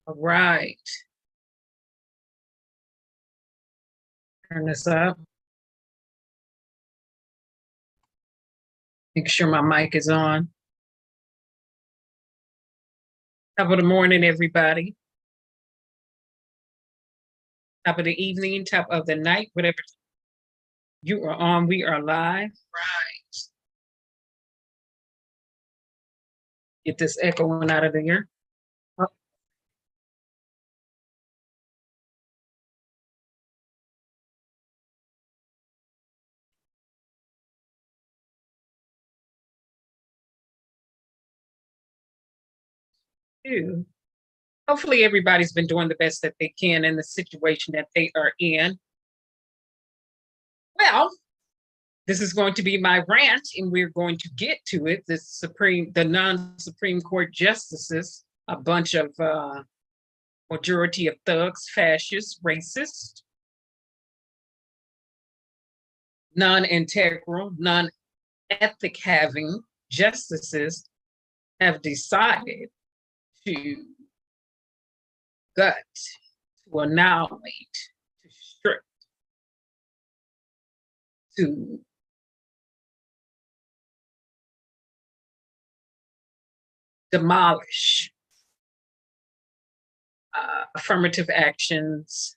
All right. Turn this up. Make sure my mic is on. Top of the morning, everybody. Top of the evening, top of the night, whatever you are on, we are live. Right. Get this echoing out of there. Oh. Ew. Hopefully everybody's been doing the best that they can in the situation that they are in. Well, this is going to be my rant, and we're going to get to it. The non-Supreme Court justices, a bunch of majority of thugs, fascists, racist, non-integral, non-ethic having justices have decided to gut, to annihilate, to strip, to demolish affirmative actions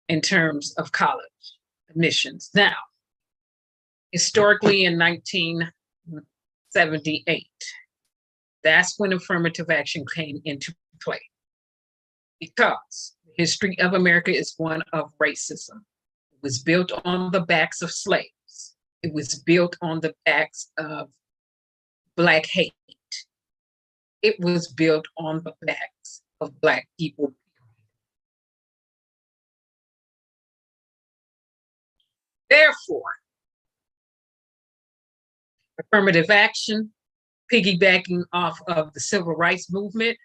in terms of college admissions. Now, historically in 1978, that's when affirmative action came into play, because the history of America is one of racism. It was built on the backs of slaves. It was built on the backs of Black hate. It was built on the backs of Black people. Therefore, affirmative action, piggybacking off of the civil rights movement,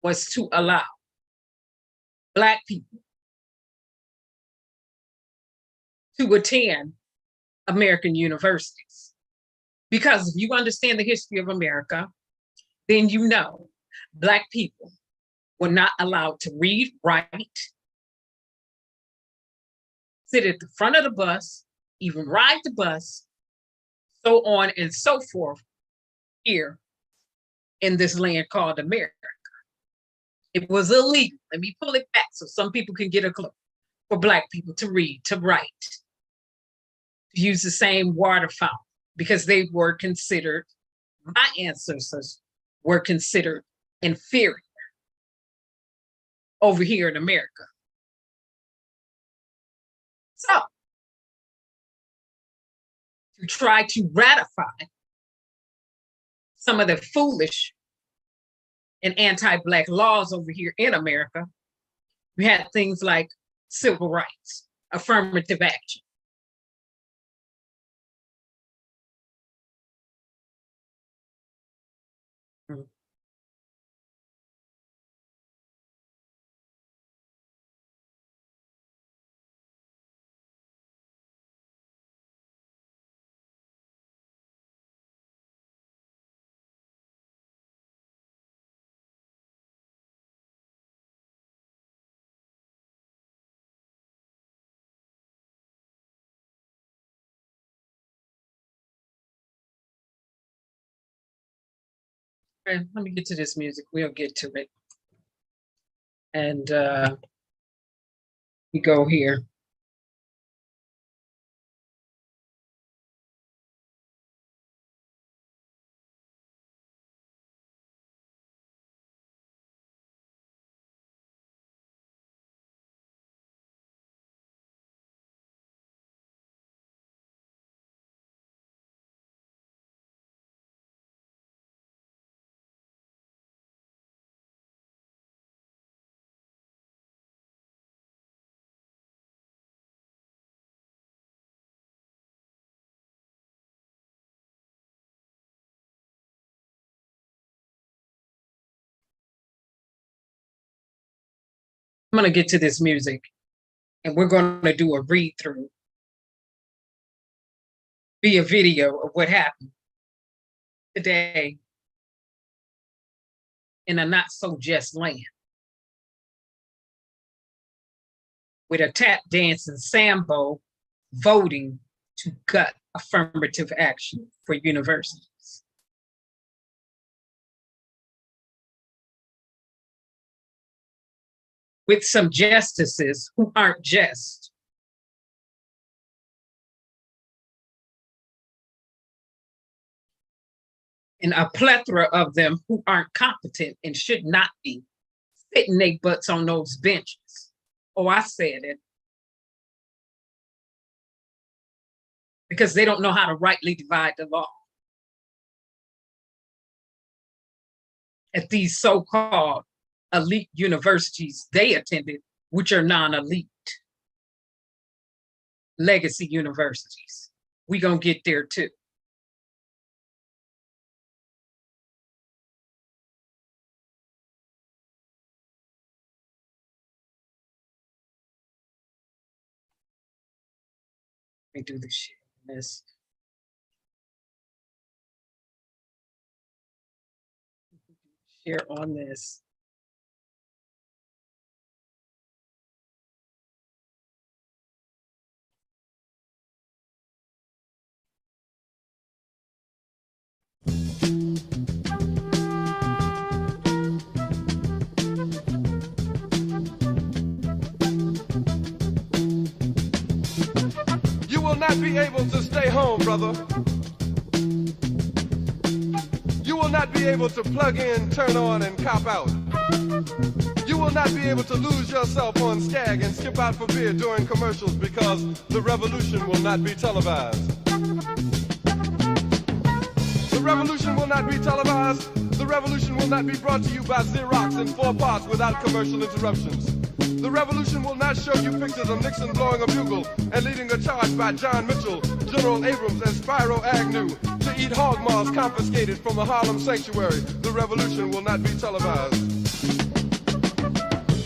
was to allow Black people to attend American universities. Because if you understand the history of America, then you know Black people were not allowed to read, write, sit at the front of the bus, even ride the bus, so on and so forth here in this land called America. It was illegal. Let me pull it back so some people can get a clue. For Black people to read, to write, to use the same water fountain, because they were considered, my ancestors were considered inferior over here in America. So, to try to ratify some of the foolish and anti-Black laws over here in America, we had things like civil rights, affirmative action. Okay, let me get to this music. We'll get to it. And we go here. I'm going to get to this music, and we're going to do a read through via video of what happened today in a not so just land, with a tap dancing Sambo voting to gut affirmative action for universities. With some justices who aren't just. And a plethora of them who aren't competent and should not be sitting their butts on those benches. Oh, I said it. Because they don't know how to rightly divide the law. At these so-called elite universities they attended, which are non-elite legacy universities. We gonna get there too. Let me do this shit. This. Share on this. You will not be able to stay home, brother. You will not be able to plug in, turn on, and cop out. You will not be able to lose yourself on Skag and skip out for beer during commercials because the revolution will not be televised. The revolution will not be televised. The revolution will not be brought to you by Xerox in 4 parts without commercial interruptions. The revolution will not show you pictures of Nixon blowing a bugle and leading a charge by John Mitchell, General Abrams, and Spyro Agnew to eat hog maws confiscated from a Harlem sanctuary. The revolution will not be televised.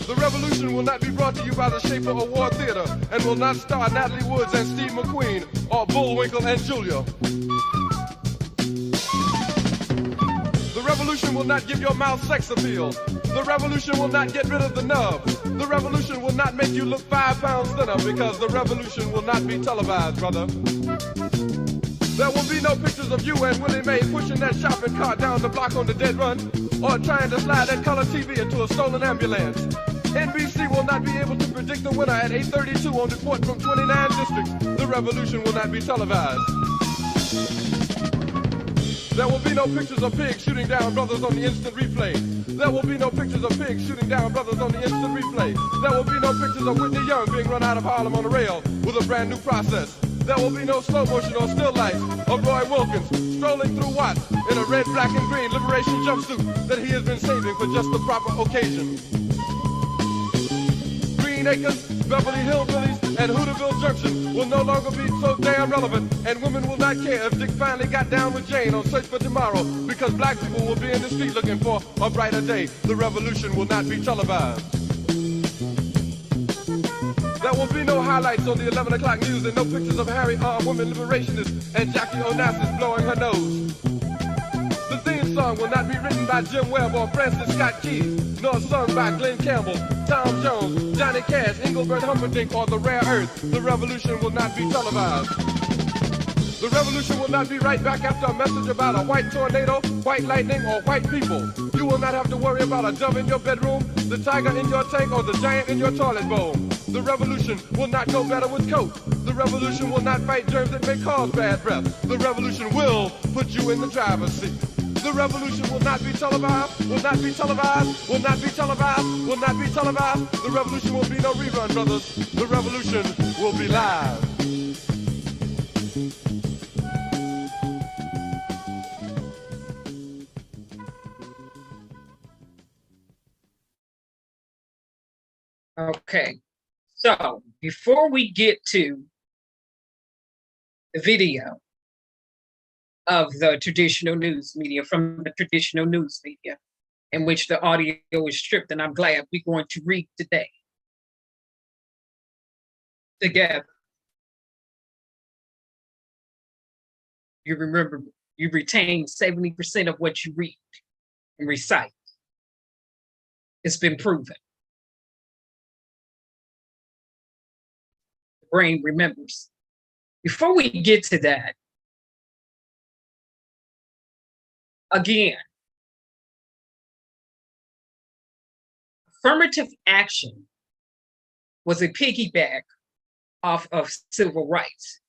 The revolution will not be brought to you by the Schaefer Award Theater and will not star Natalie Woods and Steve McQueen or Bullwinkle and Julia. The revolution will not give your mouth sex appeal. The revolution will not get rid of the nub. The revolution will not make you look 5 pounds thinner because the revolution will not be televised, brother. There will be no pictures of you and Willie Mae pushing that shopping cart down the block on the dead run or trying to slide that color TV into a stolen ambulance. NBC will not be able to predict the winner at 8:32 on report from 29 districts. The revolution will not be televised. There will be no pictures of pigs shooting down brothers on the instant replay. There will be no pictures of pigs shooting down brothers on the instant replay. There will be no pictures of Whitney Young being run out of Harlem on a rail with a brand new process. There will be no slow motion or still lights of Roy Wilkins strolling through Watts in a red, black, and green liberation jumpsuit that he has been saving for just the proper occasion. Green Acres, Beverly Hillbillies, and Hooterville Junction will no longer be so damn relevant, and women will not care if Dick finally got down with Jane on Search for Tomorrow, because black people will be in the street looking for a brighter day. The revolution will not be televised. There will be no highlights on the 11 o'clock news and no pictures of Harry armed women liberationists and Jackie Onassis blowing her nose. The theme song will not be written by Jim Webb or Francis Scott Keys, nor sung by Glenn Campbell, Tom Jones, Johnny Cash, Engelbert Humperdinck, or The Rare Earth. The revolution will not be televised. The revolution will not be right back after a message about a white tornado, white lightning, or white people. You will not have to worry about a dove in your bedroom, the tiger in your tank, or the giant in your toilet bowl. The revolution will not go better with coke. The revolution will not fight germs that may cause bad breath. The revolution will put you in the driver's seat. The revolution will not be televised, will not be televised, will not be televised, will not be televised. The revolution will be no rerun, brothers. The revolution will be live. Okay, so before we get to the video of the traditional news media, from the traditional news media, in which the audio is stripped, and I'm glad we're going to read today together. You remember, you retain 70% of what you read and recite. It's been proven. The brain remembers. Before we get to that, again, affirmative action was a piggyback off of civil rights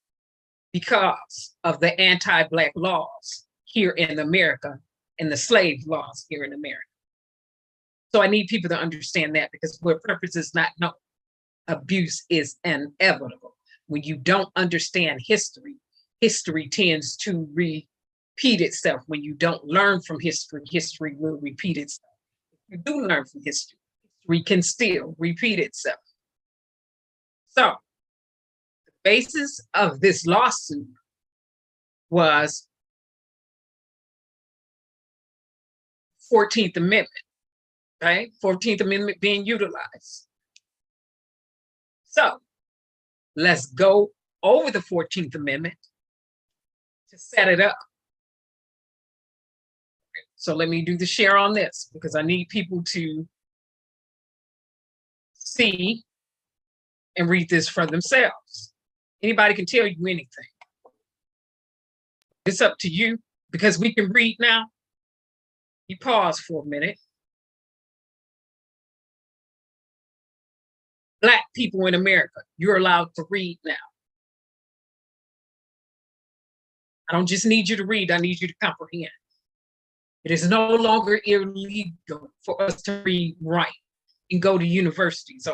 because of the anti-Black laws here in America and the slave laws here in America. So I need people to understand that, because where purpose is not known, abuse is inevitable. When you don't understand history, history tends to repeat itself. When you don't learn from history, history will repeat itself. If you do learn from history, history can still repeat itself. So the basis of this lawsuit was 14th Amendment, right? 14th Amendment being utilized. So let's go over the 14th Amendment to set it up. So let me do the share on this, because I need people to see and read this for themselves. Anybody can tell you anything. It's up to you, because we can read now. You pause for a minute. Black people in America, you're allowed to read now. I don't just need you to read, I need you to comprehend. It is no longer illegal for us to read, write, and go to universities.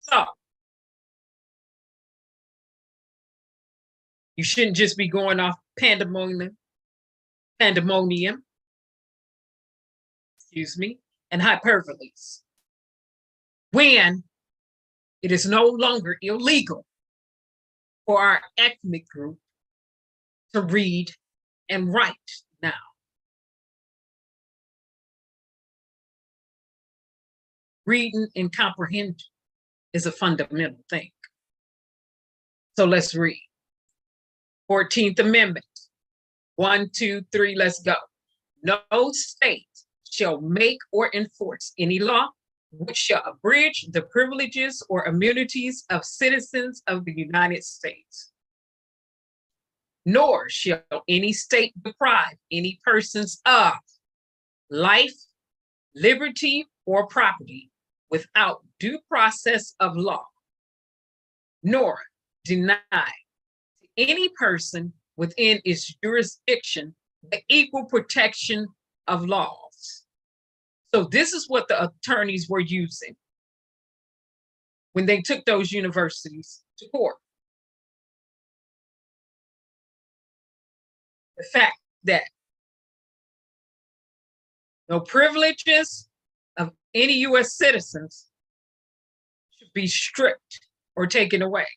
So you shouldn't just be going off pandemonium, and hyperboles, when it is no longer illegal for our ethnic group to read and write now. Reading and comprehension is a fundamental thing. So let's read. 14th Amendment, 1, 2, 3, let's go. No state shall make or enforce any law which shall abridge the privileges or immunities of citizens of the United States. Nor shall any state deprive any persons of life, liberty, or property without due process of law, nor deny to any person within its jurisdiction the equal protection of laws. So this is what the attorneys were using when they took those universities to court. The fact that no privileges of any US citizens should be stripped or taken away.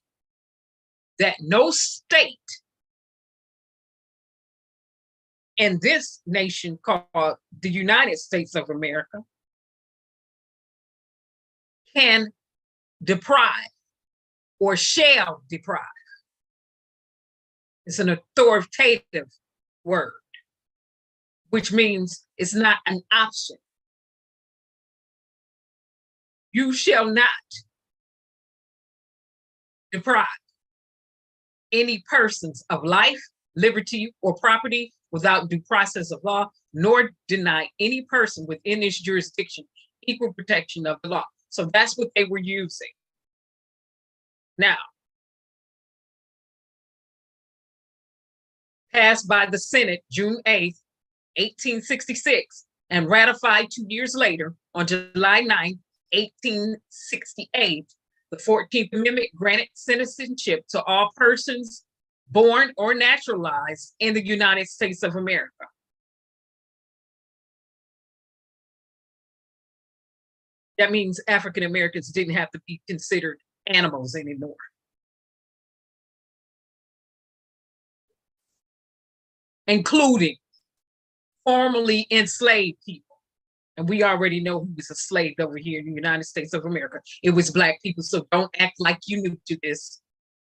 That no state in this nation called the United States of America can deprive or shall deprive. It's an authoritative word, which means it's not an option. You shall not deprive any persons of life, liberty, or property without due process of law, nor deny any person within this jurisdiction equal protection of the law. So that's what they were using. Now, passed by the Senate June 8th, 1866, and ratified 2 years later on July 9th, 1868, the 14th Amendment granted citizenship to all persons born or naturalized in the United States of America. That means African Americans didn't have to be considered animals anymore. Including formerly enslaved people. And we already know who was enslaved over here in the United States of America. It was Black people, so don't act like you knew to this,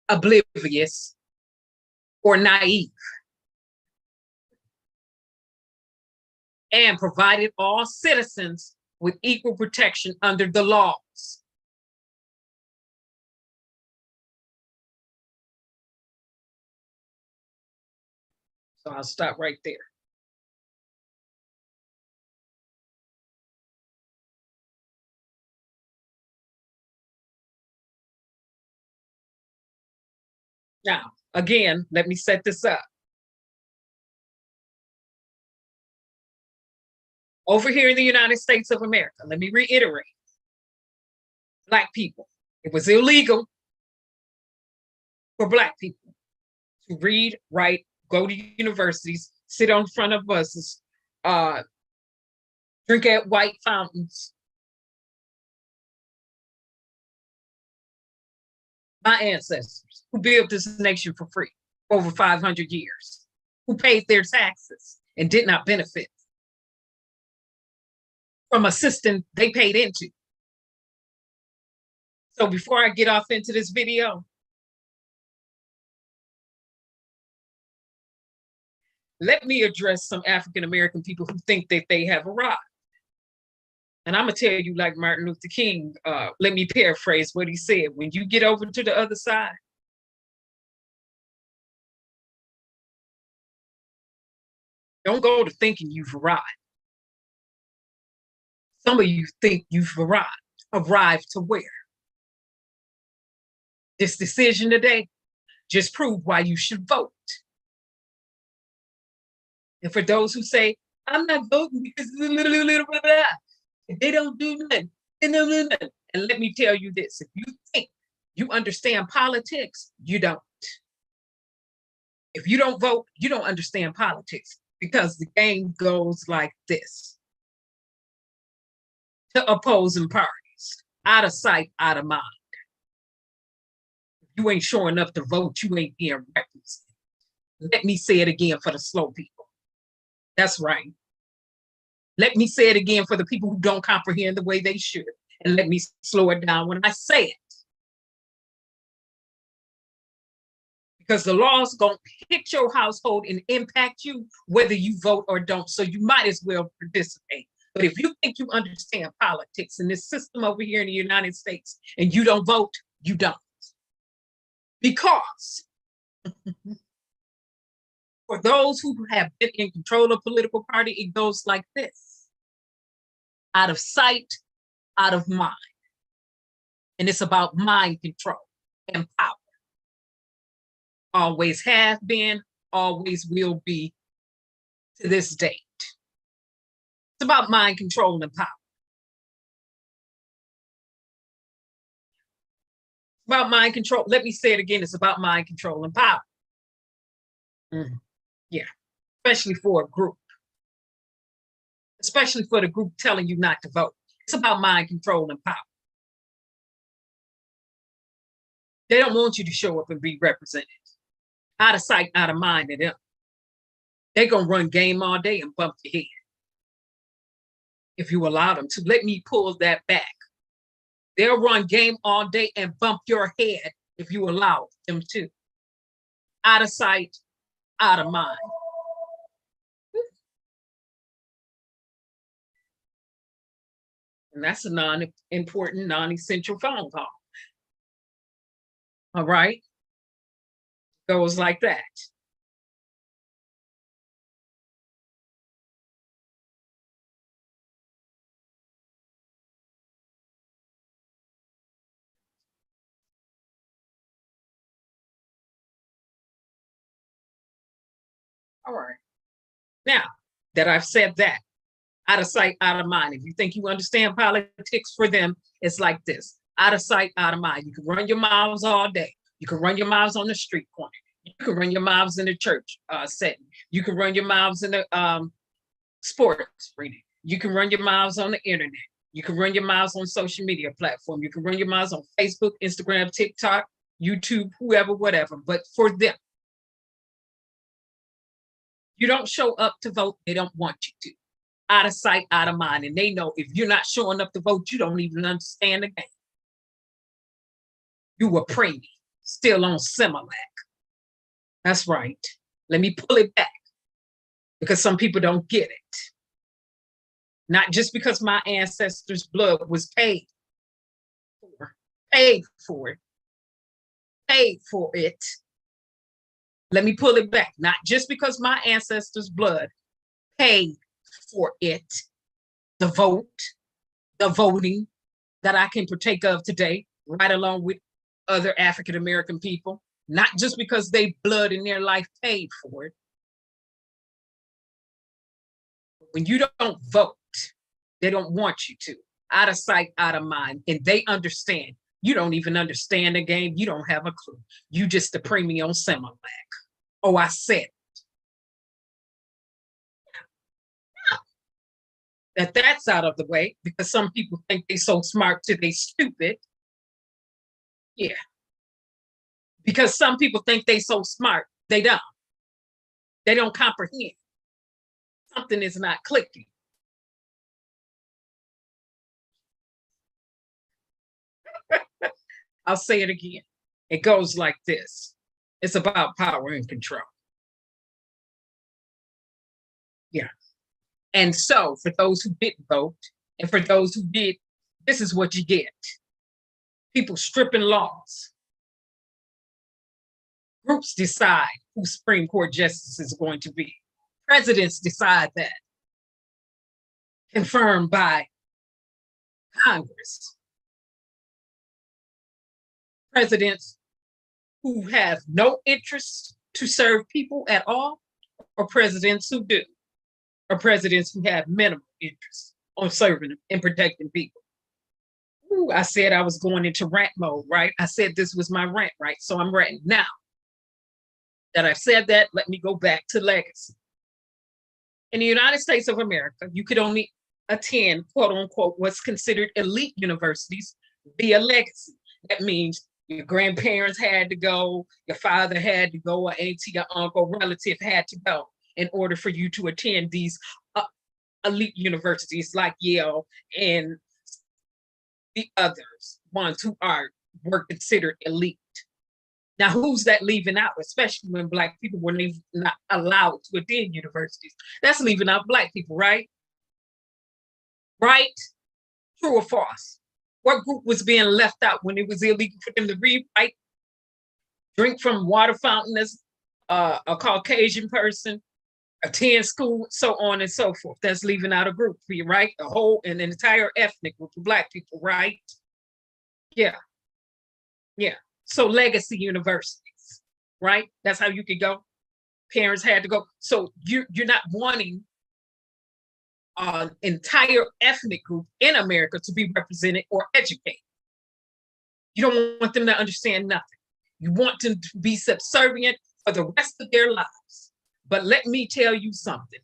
oblivious or naive. and provided all citizens with equal protection under the laws. So I'll stop right there. Now, again, let me set this up. Over here in the United States of America, let me reiterate, Black people, it was illegal for Black people to read, write, go to universities, sit on front of buses, drink at white fountains. My ancestors who built this nation for free for over 500 years, who paid their taxes and did not benefit from a system they paid into. So before I get off into this video, let me address some African-American people who think that they have arrived. And I'm gonna tell you, like Martin Luther King, let me paraphrase what he said. When you get over to the other side, don't go to thinking you've arrived. Some of you think you've arrived. Arrived to where? This decision today just proved why you should vote. And for those who say, I'm not voting because they don't do nothing. And let me tell you this, if you think you understand politics, you don't. If you don't vote, you don't understand politics, because the game goes like this. To opposing parties, out of sight, out of mind. If you ain't showing up to vote, you ain't being represented. Let me say it again for the slow people. That's right. Let me say it again for the people who don't comprehend the way they should. And let me slow it down when I say it. Because the law's going to hit your household and impact you whether you vote or don't. So you might as well participate. But if you think you understand politics in this system over here in the United States and you don't vote, you don't. Because for those who have been in control of political party, it goes like this. Out of sight, out of mind. And it's about mind control and power. Always have been, always will be to this date. It's about mind control and power. It's about mind control. Let me say it again. It's about mind control and power. Yeah, especially for a group. Especially for the group telling you not to vote. It's about mind control and power. They don't want you to show up and be represented. Out of sight, out of mind to them. They're going to run game all day and bump your head. If you allow them to. Let me pull that back. They'll run game all day and bump your head if you allow them to. Out of sight, out of mind. And that's a non-important, non-essential phone call. All right? Goes like that. All right. Now that I've said that, out of sight, out of mind. If you think you understand politics, for them, it's like this. Out of sight, out of mind. You can run your mouths all day. You can run your mouths on the street corner. You can run your mouths in the church setting. You can run your mouths in the sports reading. You can run your mouths on the internet. You can run your mouths on social media platform. You can run your mouths on Facebook, Instagram, TikTok, YouTube, whoever, whatever. But for them, you don't show up to vote, they don't want you to. Out of sight, out of mind. And they know if you're not showing up to vote, you don't even understand the game. You were preemie, still on Similac. That's right. Let me pull it back because some people don't get it. not just because my ancestors' blood was paid for it, paid for it. Let me pull it back. Not just because my ancestors' blood paid for it, the vote, the voting that I can partake of today, right along with other African American people, not just because they blood in their life paid for it. When you don't vote, they don't want you to. Out of sight, out of mind. And they understand. You don't even understand the game. You don't have a clue. You just the premium Similac. Oh, I said that's out of the way because some people think they so smart till they stupid. Yeah. Because some people think they so smart, they don't. They don't comprehend. Something is not clicking. I'll say it again. It goes like this. It's about power and control. Yeah. And so for those who didn't vote, and for those who did, this is what you get. People stripping laws. Groups decide who Supreme Court justice is going to be. Presidents decide that. Confirmed by Congress. Presidents who have no interest to serve people at all, or presidents who do, or presidents who have minimal interest on serving and protecting people. Ooh, I said I was going into rant mode, right? I said this was my rant, right? So I'm ranting. Now that I've said that, let me go back to legacy. In the United States of America, you could only attend, quote unquote, what's considered elite universities via legacy. That means your grandparents had to go, your father had to go, or auntie, your uncle, relative had to go in order for you to attend these elite universities like Yale and the others, ones who were considered elite. Now, who's that leaving out, especially when Black people were not allowed to attend universities? That's leaving out Black people, right? Right? True or false? What group was being left out when it was illegal for them to read, write, drink from water fountain as a Caucasian person, attend school, so on and so forth? That's leaving out a group for you, right? A whole and an entire ethnic group of Black people, right? Yeah. Yeah. So legacy universities, right? That's how you could go. Parents had to go. So you're not wanting an entire ethnic group in America to be represented or educated. You don't want them to understand nothing. You want them to be subservient for the rest of their lives. But let me tell you something.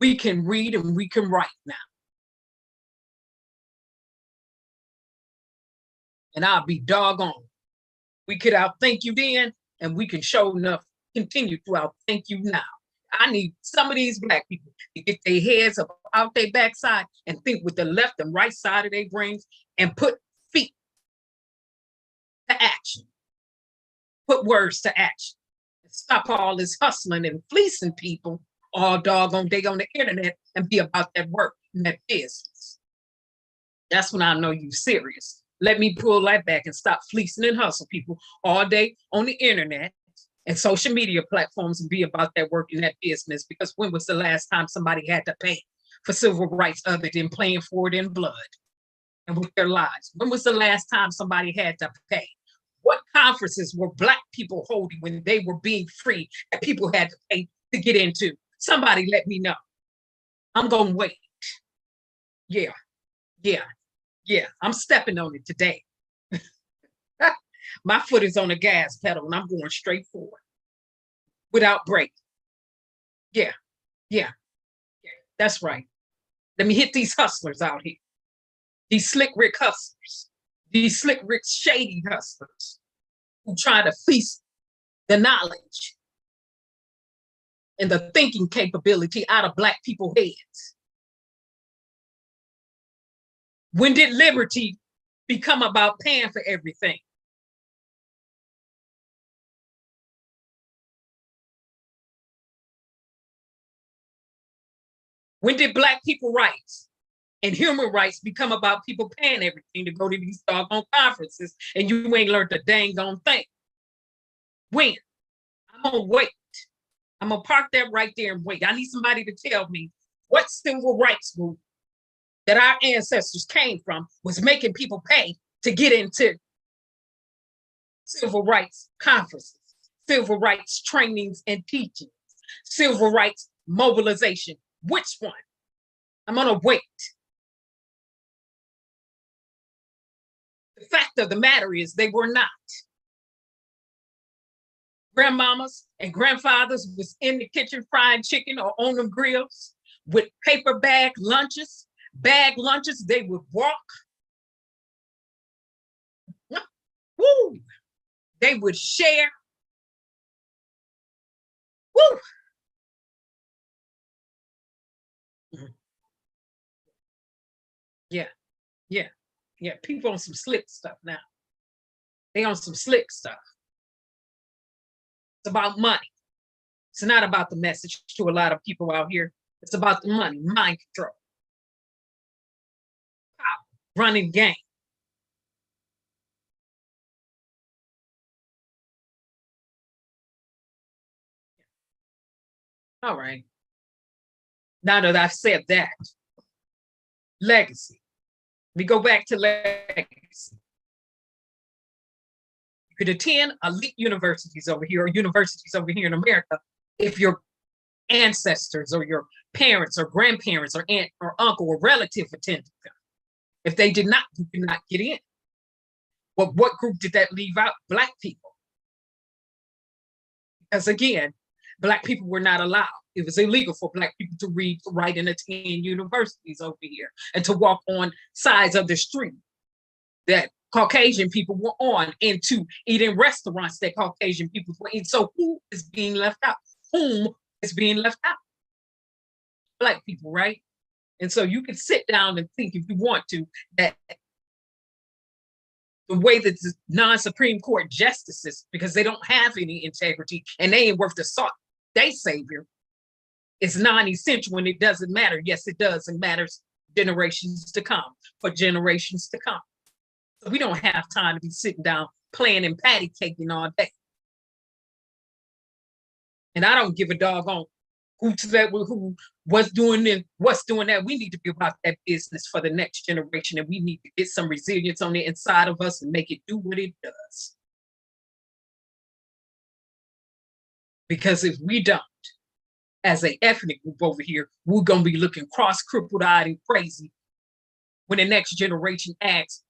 We can read and we can write now. And I'll be doggone. We could outthink you then, and we can show enough continue to outthink you now. I need some of these Black people to get their heads up out their backside and think with the left and right side of their brains and put feet to action. Put words to action. Stop all this hustling and fleecing people all doggone day on the internet and be about that work and that business. That's when I know you're serious. Let me pull that back and stop fleecing and hustle people all day on the internet and social media platforms and be about that work and that business. Because when was the last time somebody had to pay for civil rights other than paying for it in blood and with their lives? When was the last time somebody had to pay? What conferences were Black people holding when they were being free that people had to pay to get into? Somebody let me know. I'm going to wait. Yeah. I'm stepping on it today. My foot is on the gas pedal and I'm going straight forward without breaking. Yeah. That's right. Let me hit these hustlers out here. These slick Rick hustlers. These slick Rick shady hustlers who try to feast the knowledge and the thinking capability out of Black people's heads. When did liberty become about paying for everything? When did Black people rights and human rights become about people paying everything to go to these doggone conferences and you ain't learned a dang on thing? When? I'm gonna wait. I'm gonna park that right there and wait. I need somebody to tell me what civil rights group that our ancestors came from was making people pay to get into civil rights conferences, civil rights trainings and teachings, civil rights mobilization. Which one? I'm gonna wait. The fact of the matter is they were not. Grandmamas and grandfathers was in the kitchen frying chicken or on them grills with paper bag lunches. They would walk. Woo! They would share. Woo! Yeah, yeah, yeah. People on some slick stuff now. They on some slick stuff. It's about money. It's not about the message to a lot of people out here. It's about the money, mind control, power, running game. All right. Now that I've said that, legacy. We go back to legacy. You could attend elite universities over here or universities over here in America if your ancestors or your parents or grandparents or aunt or uncle or relative attended them. If they did not, you could not get in. Well, what group did that leave out? Black people. Because again, Black people were not allowed. It was illegal for Black people to read, write, and attend universities over here and to walk on sides of the street that Caucasian people were on and to eat in restaurants that Caucasian people were in. So who is being left out? Whom is being left out? Black people, right? And so you can sit down and think if you want to that the way that the non-Supreme Court justices, because they don't have any integrity and they ain't worth the salt, they savior, it's non-essential when it doesn't matter. Yes, it does. It matters generations to come, for generations to come. So we don't have time to be sitting down playing and patty caking all day. And I don't give a doggone who what's doing this, what's doing that. We need to be about that business for the next generation, and we need to get some resilience on the inside of us and make it do what it does. Because if we don't, as an ethnic group over here, we're gonna be looking cross-crippled-eyed and crazy when the next generation asks,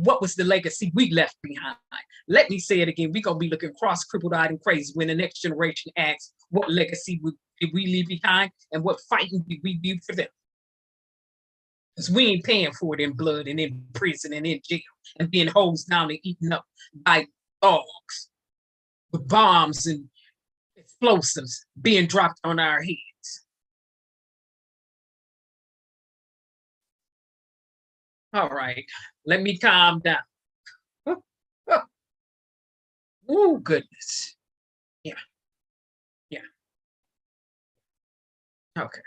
what was the legacy we left behind? Let me say it again. We're going to be looking cross-crippled-eyed and crazy when the next generation asks, what legacy did we leave behind and what fighting did we do for them? Because we ain't paying for it in blood and in prison and in jail and being hosed down and eaten up by dogs with bombs and explosives being dropped on our heads. All right, let me calm down. Oh, goodness. Yeah. Yeah. Okay.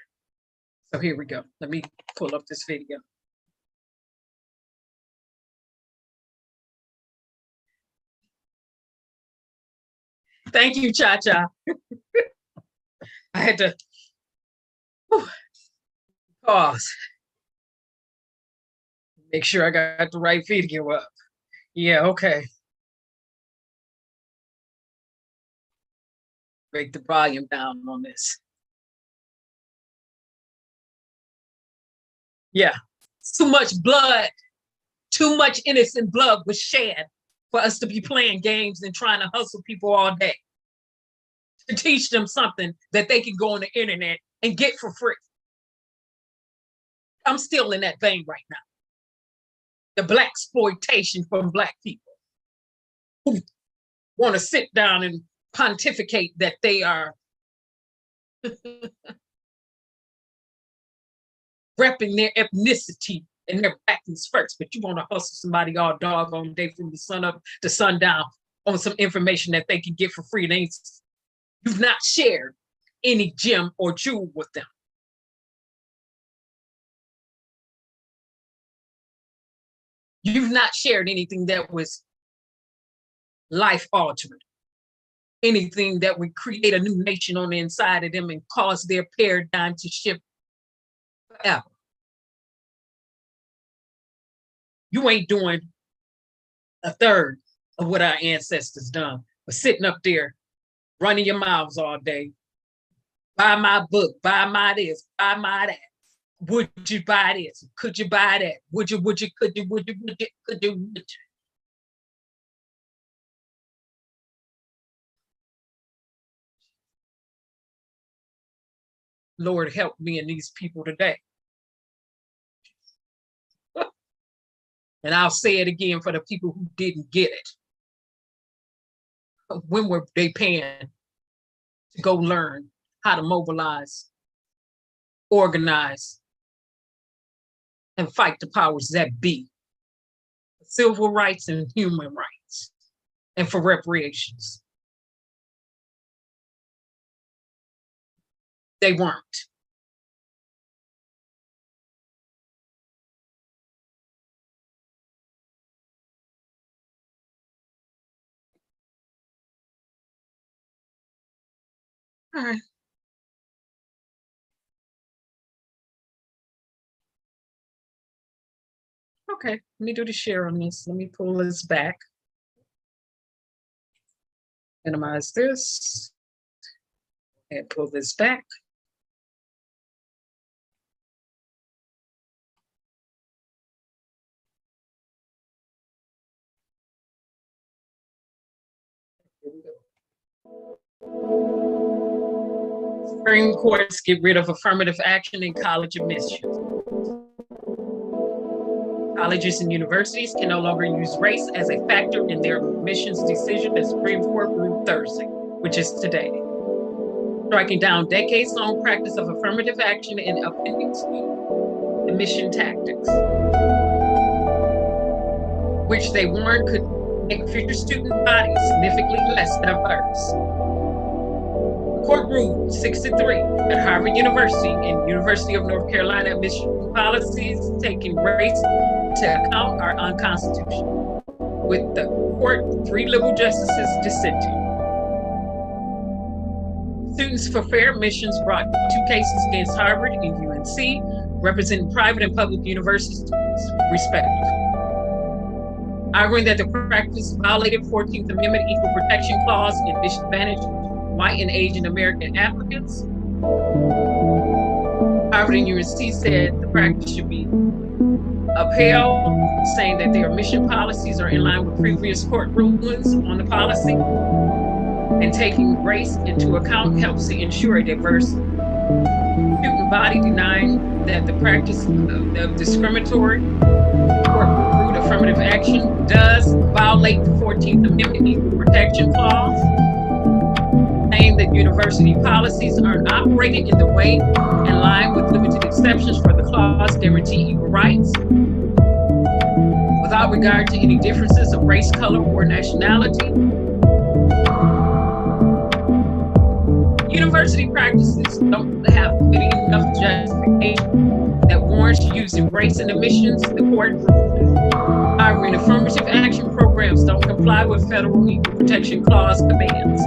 So here we go. Let me pull up this video. Thank you, Cha-Cha. I had to pause. Make sure I got the right video up. Yeah, okay. Break the volume down on this. Yeah, too much blood, too much innocent blood was shed for us to be playing games and trying to hustle people all day to teach them something that they can go on the internet and get for free. I'm still in that vein right now. The Black exploitation from Black people who want to sit down and pontificate that they are repping their ethnicity and their Blackness first, but you want to hustle somebody all doggone day from the sun up to sundown on some information that they can get for free. You've not shared any gem or jewel with them. You've not shared anything that was life altering, anything that would create a new nation on the inside of them and cause their paradigm to shift forever. You ain't doing a third of what our ancestors done, but sitting up there running your mouths all day. Buy my book, buy my this, buy my that. Would you buy this? Could you buy that? Would you, could you, would you, would you? Lord, help me and these people today. And I'll say it again for the people who didn't get it. When were they paying to go learn how to mobilize, organize, and fight the powers that be? Civil rights and human rights, and for reparations. They weren't. All right. Okay, let me do the share on this. Let me pull this back. Minimize this. And pull this back. Here we go. Supreme Courts get rid of affirmative action in college admissions. Colleges and universities can no longer use race as a factor in their admissions decision, the Supreme Court ruled Thursday, which is today, striking down decades-long practice of affirmative action in appendix admission tactics, which they warned could make future student bodies significantly less diverse. The court ruled 6-3 that Harvard University and University of North Carolina admission policies taking race into account are unconstitutional, with the court 3 liberal justices dissenting. Students for Fair Admissions brought 2 cases against Harvard and UNC, representing private and public universities, respectively, arguing that the practice violated 14th Amendment Equal Protection Clause and disadvantaged white and Asian American applicants. Harvard and UNC said the practice should be upheld, saying that their admission policies are in line with previous court rulings on the policy, and taking race into account helps to ensure a diverse student body, denying that the practice of discriminatory or rude affirmative action does violate the 14th Amendment Equal Protection Clause, saying that university policies are operated in the way in line with limited exceptions for the clause guarantee equal rights, without regard to any differences of race, color, or nationality. University practices don't have enough justification that warrants using race in admissions, the court ruled. However, affirmative action programs don't comply with federal Equal Protection Clause commands.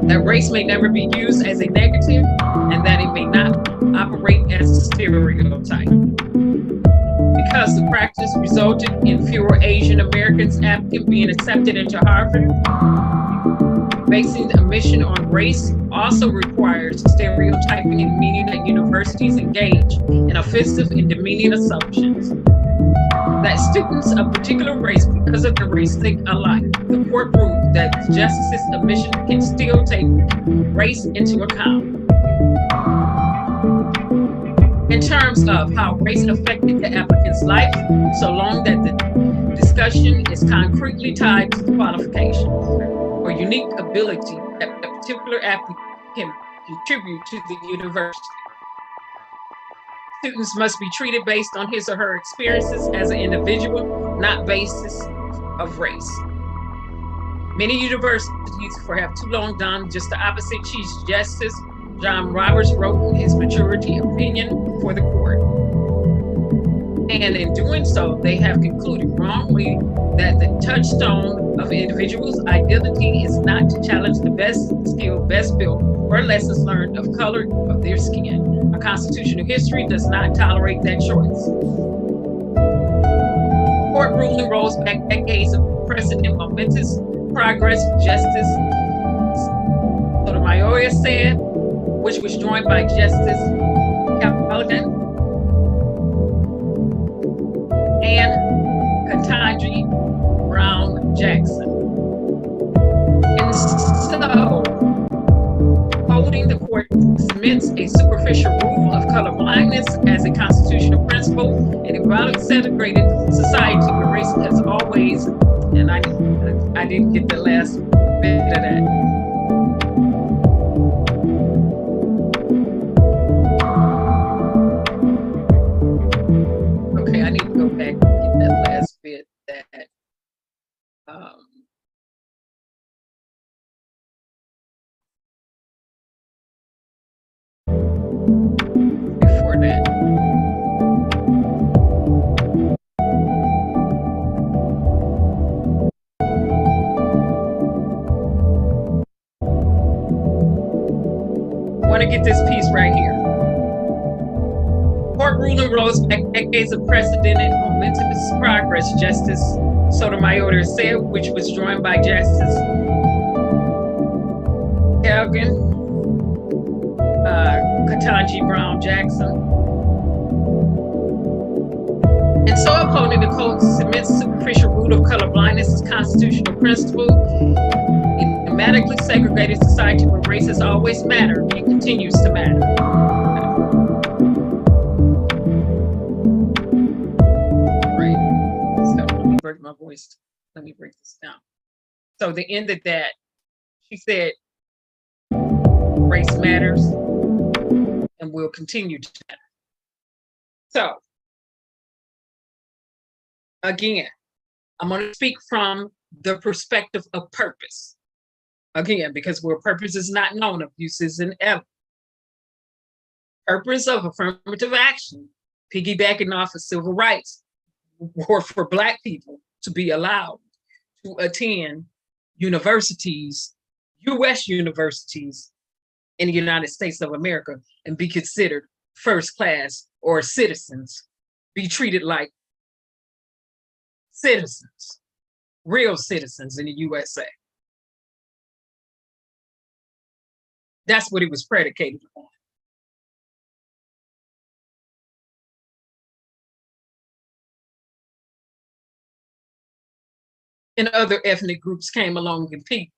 That race may never be used as a negative, and that it may not operate as a stereotype. Because the practice resulted in fewer Asian Americans applicants being accepted into Harvard, basing admission on race also requires stereotyping, meaning that universities engage in offensive and demeaning assumptions that students of particular race, because of the race, think alike. The court ruled that justices' admission can still take race into account in terms of how race affected the applicant's life, so long that the discussion is concretely tied to the qualification or unique ability that a particular applicant can contribute to the university. Students must be treated based on his or her experiences as an individual, not basis of race. Many universities have too long done just the opposite. Chief Justice John Roberts wrote in his majority opinion for the court. And in doing so, they have concluded wrongly that the touchstone of an individual's identity is not to challenge the best skill, best built, or lessons learned of color of their skin. Our constitutional history does not tolerate that choice. Court ruling rolls back decades of precedent, momentous progress, justice. Sotomayor said, which was joined by Justice Callaghan and Ketanji Brown Jackson. And so, holding the court cements a superficial rule of colorblindness as a constitutional principle in a violent, segregated society where race has always, and I didn't get the last bit of that. Okay, I need to go back and get that last bit that before that. I want to get this piece right here. Court ruling rolls back decades of precedent and momentous progress, Justice Sotomayor said, which was joined by Justice Callaghan, Ketanji Brown Jackson. And so upholding the code cements superficial root of colorblindness as constitutional principle in a dramatically segregated society where race has always mattered and continues to matter. Right. So let me break my voice. Let me break this down. So the end of that, she said, race matters and will continue to matter. So again, I'm going to speak from the perspective of purpose. Again, because where purpose is not known, abuse is inevitable. Purpose of affirmative action, piggybacking off of civil rights, or for Black people to be allowed to attend universities, US universities in the United States of America and be considered first class or citizens, be treated like citizens, real citizens in the USA. That's what it was predicated upon. And other ethnic groups came along and piggybacked.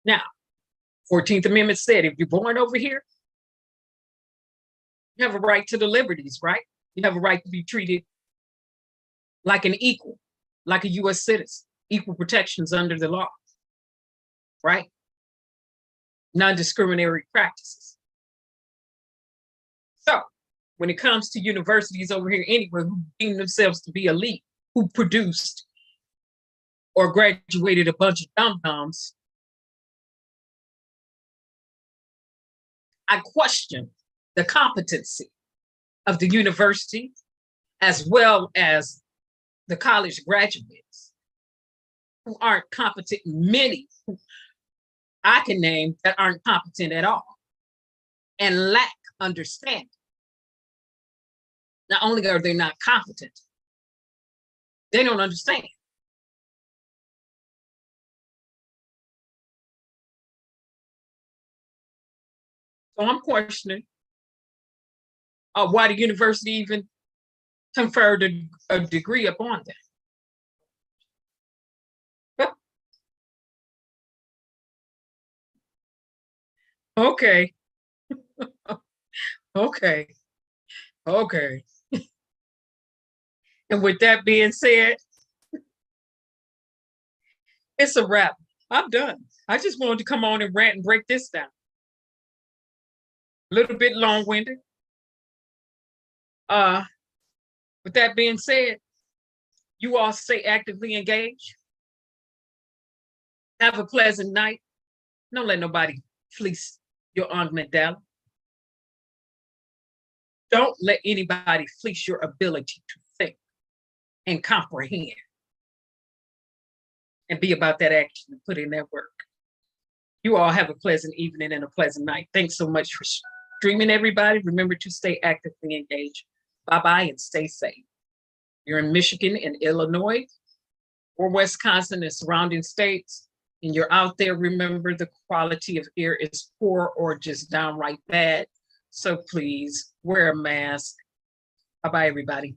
Now, 14th Amendment said, if you're born over here, you have a right to the liberties, right? You have a right to be treated like an equal, like a US citizen, equal protections under the law, right? Non-discriminatory practices. So when it comes to universities over here anywhere who deem themselves to be elite, who produced or graduated a bunch of dum-dums, I question the competency of the university as well as the college graduates who aren't competent, many I can name that aren't competent at all and lack understanding. Not only are they not competent, they don't understand. So I'm questioning why the university even conferred a degree upon that. Okay. Okay. Okay. And with that being said, it's a wrap. I'm done. I just wanted to come on and rant and break this down. A little bit long-winded. With that being said, you all stay actively engaged. Have a pleasant night. Don't let nobody fleece your amygdala. Don't let anybody fleece your ability to think and comprehend and be about that action and put in that work. You all have a pleasant evening and a pleasant night. Thanks so much for streaming, everybody. Remember to stay actively engaged. Bye-bye and stay safe. You're in Michigan and Illinois or Wisconsin and surrounding states, and you're out there, remember the quality of air is poor or just downright bad. So please wear a mask. Bye-bye, everybody.